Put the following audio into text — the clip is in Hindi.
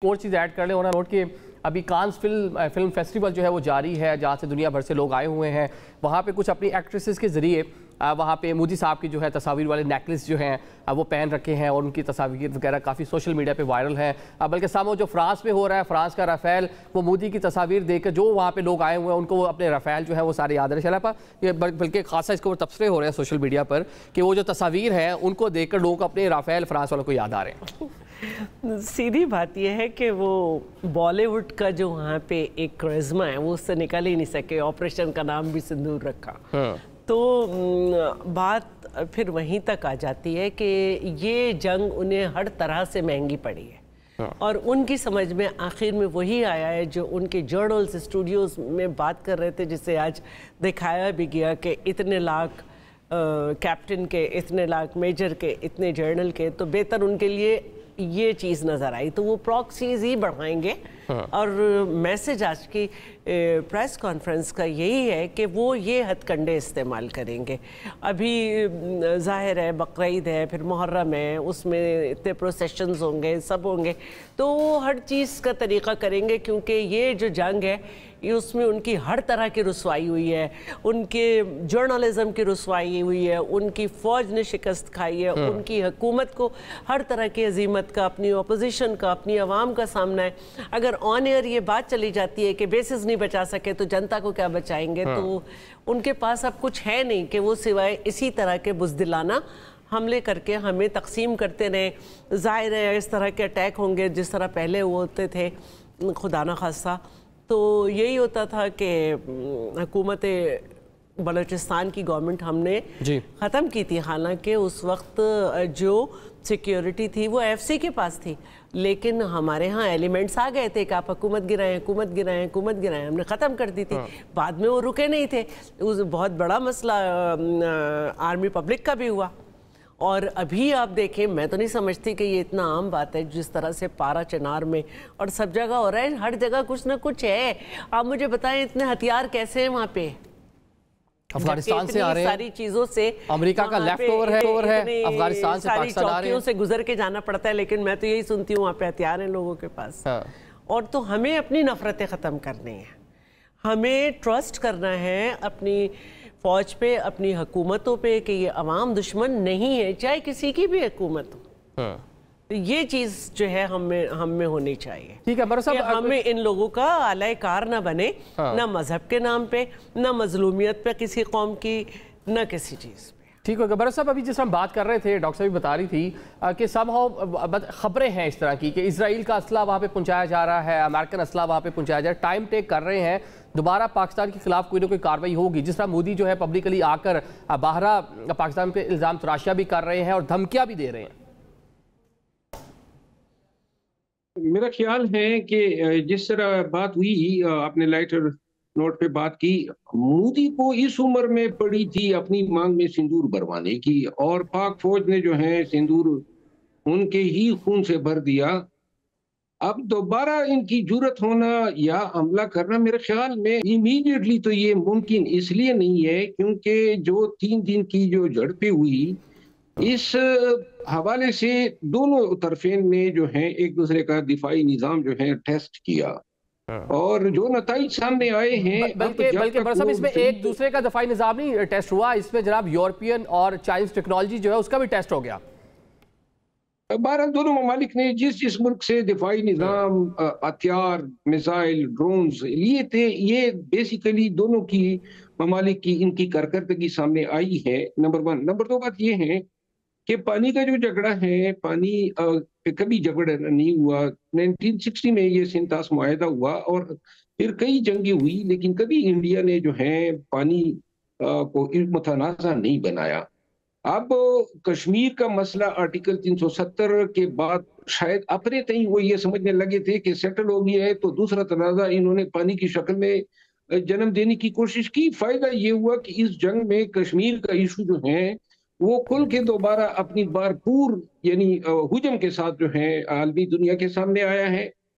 और चीज़ ऐड कर लें उन्होंने नोट कि अभी कांस फिल्म फेस्टिवल जो है वो जारी है, जहाँ से दुनिया भर से लोग आए हुए हैं। वहाँ पे कुछ अपनी एक्ट्रेसेस के ज़रिए वहाँ पे मोदी साहब की जो है तस्वीर वाले नेकलेस जो हैं वो पहन रखे हैं और उनकी तस्वीर वगैरह काफ़ी सोशल मीडिया पे वायरल है। बल्कि सामो जो फ्रांस में हो रहा है, फ्रांस का राफेल, वो मोदी की तस्वीर देखकर जो वहाँ पे लोग आए हुए हैं उनको अपने राफेल जो है वो सारे याद रहे पर ये बल्कि खासा इसके ऊपर तबसरे हो रहे हैं सोशल मीडिया पर कि वो जो तस्वीर है उनको देख कर लोगों को अपने राफेल फ्रांस वालों को याद आ रहे हैं। सीधी बात यह है कि वो बॉलीवुड का जो वहाँ पे एक करिश्मा है वो उससे निकल ही नहीं सके। ऑपरेशन का नाम भी सिंदूर रखा। तो बात फिर वहीं तक आ जाती है कि ये जंग उन्हें हर तरह से महंगी पड़ी है और उनकी समझ में आखिर में वही आया है जो उनके जर्नल्स स्टूडियोज में बात कर रहे थे, जिसे आज दिखाया भी गया कि इतने लाख कैप्टन के, इतने लाख मेजर के, इतने जर्नल के, तो बेहतर उनके लिए ये चीज़ नज़र आई। तो वो प्रॉक्सीज ही बढ़ाएंगे। और मैसेज आज की प्रेस कॉन्फ्रेंस का यही है कि वो ये हथकंडे इस्तेमाल करेंगे। अभी जाहिर है बकरीद है, फिर मुहर्रम है, उसमें इतने प्रोसेशंस होंगे, सब होंगे, तो वो हर चीज़ का तरीक़ा करेंगे क्योंकि ये जो जंग है ये उसमें उनकी हर तरह की रुसवाई हुई है, उनके जर्नलिज्म की रुसवाई हुई है, उनकी फ़ौज ने शिकस्त खाई है, उनकी हुकूमत को हर तरह की अजीमत का, अपनी अपोजिशन का, अपनी आवाम का सामना है। अगर ऑन एयर ये बात चली जाती है कि बेसिस नहीं बचा सके तो जनता को क्या बचाएंगे। तो उनके पास अब कुछ है नहीं कि वो सिवाय इसी तरह के बुज़दिलाना हमले करके हमें तकसीम करते रहे। ज़ाहिर है इस तरह के अटैक होंगे जिस तरह पहले वो होते थे, खुदा न खास्ता। तो यही होता था कि हुकूमत बलूचिस्तान की गवर्नमेंट हमने ख़त्म की थी। हालांकि उस वक्त जो सिक्योरिटी थी वो एफसी के पास थी, लेकिन हमारे यहाँ एलिमेंट्स आ गए थे कि आप हुकूमत गिराएं, हुकूमत गिराएं, हुकूमत गिराएं, हमने ख़त्म कर दी थी। बाद में वो रुके नहीं थे। उस बहुत बड़ा मसला आर्मी पब्लिक का भी हुआ। और अभी आप देखें, मैं तो नहीं समझती कि ये इतना आम बात है जिस तरह से पारा चिनार में और सब जगह हो रहा है। हर जगह कुछ ना कुछ है। आप मुझे बताएं इतने हथियार कैसे हैं वहाँ पे? अफगानिस्तान से आ रहे हैं, सारी चीजों से अमेरिका का लेफ्ट ओवर है अफगानिस्तान से, सारी चौकियों से गुजर के जाना पड़ता है। लेकिन मैं तो यही सुनती हूँ वहाँ पे हथियार हैं लोगों के पास। और तो हमें अपनी नफरतें ख़त्म करनी है, हमें ट्रस्ट करना है अपनी फ़ौज पे, अपनी हुकूमतों पे कि ये अवाम दुश्मन नहीं है, चाहे किसी की भी हुकूमत हो। तो ये चीज़ जो है हम में होनी चाहिए। ठीक है, कि हमें इन लोगों का आलायकार ना बने, ना मजहब के नाम पे, ना मजलूमियत पे किसी कौम की, ना किसी चीज़ पे। ठीक है बरस साहब, अभी जिस हम बात कर रहे थे, डॉक्टर साहब भी बता रही थी कि सब खबरें हैं इस तरह की कि इसराइल का असला वहाँ पे पहुँचाया जा रहा है, अमेरिकन असला वहाँ पे पहुँचाया जा रहा है, टाइम टेक कर रहे हैं, दोबारा पाकिस्तान के खिलाफ कोई ना कोई कार्रवाई होगी। जिस तरह मोदी जो है पब्लिकली आकर बाहर पाकिस्तान पे इल्ज़ाम तराशियाँ भी कर रहे हैं और धमकियाँ भी दे रहे हैं। मेरा ख्याल है कि जिस तरह बात हुई, आपने लाइटर नोट पे बात की, मोदी को इस उम्र में पड़ी थी अपनी मांग में सिंदूर भरवाने की, और पाक फौज ने जो है सिंदूर उनके ही खून से भर दिया। अब दोबारा इनकी जुर्रत होना या हमला करना, मेरे ख्याल में इमीडिएटली तो ये मुमकिन इसलिए नहीं है क्योंकि जो 3 दिन की जो झड़पें हुई, इस हवाले से दोनों तरफेन ने जो है एक दूसरे का दिफाई निज़ाम जो है टेस्ट किया और जो नताइज सामने आए हैं। बल्कि बरसम इसमें एक दूसरे का दफाई निज़ाम नहीं टेस्ट हुआ, इसमें जनाब यूरोपियन और चाइनीज टेक्नोलॉजी जो है उसका भी टेस्ट हो गया। 12 दोनों ममालिक ने जिस मुल्क से दिफाई निज़ाम, हथियार, मिसाइल, ड्रोन्स लिए थे, ये बेसिकली दोनों की ममालिक की इनकी कारकर्दगी सामने आई है। नंबर 1। नंबर 2 बात ये है कि पानी का जो झगड़ा है, पानी पे कभी झगड़ा नहीं हुआ। 1960 में ये सिंतास मुआहदा हुआ और फिर कई जंगें हुई, लेकिन कभी इंडिया ने जो है पानी को मुतनाज़ा नहीं बनाया। अब कश्मीर का मसला आर्टिकल 370 के बाद शायद अपने तई वो ये समझने लगे थे कि सेटल हो गया है, तो दूसरा तनाज़ा इन्होंने पानी की शक्ल में जन्म देने की कोशिश की। फायदा ये हुआ कि इस जंग में कश्मीर का इशू जो है वो खुल के दोबारा अपनी भरपूर यानी हुजम के साथ जो है आलमी दुनिया के सामने आया है।